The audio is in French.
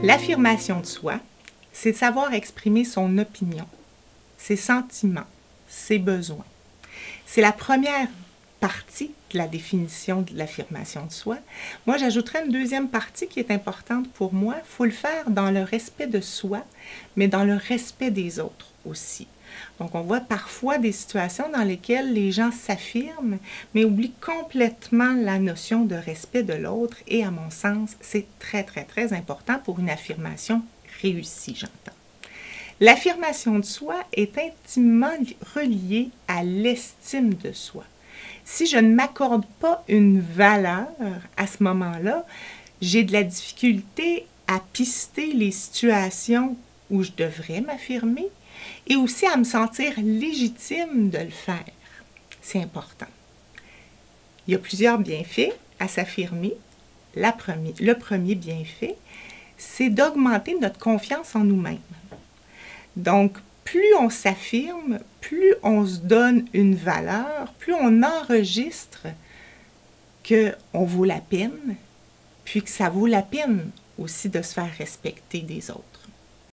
L'affirmation de soi, c'est de savoir exprimer son opinion, ses sentiments, ses besoins. C'est la première partie de la définition de l'affirmation de soi. Moi, j'ajouterais une deuxième partie qui est importante pour moi. Il faut le faire dans le respect de soi, mais dans le respect des autres aussi. Donc, on voit parfois des situations dans lesquelles les gens s'affirment, mais oublient complètement la notion de respect de l'autre. Et à mon sens, c'est très, très, très important pour une affirmation réussie, j'entends. L'affirmation de soi est intimement reliée à l'estime de soi. Si je ne m'accorde pas une valeur à ce moment-là, j'ai de la difficulté à pister les situations où je devrais m'affirmer et aussi à me sentir légitime de le faire. C'est important. Il y a plusieurs bienfaits à s'affirmer. Le premier bienfait, c'est d'augmenter notre confiance en nous-mêmes. Donc, plus on s'affirme, plus on se donne une valeur, plus on enregistre qu'on vaut la peine, puis que ça vaut la peine aussi de se faire respecter des autres.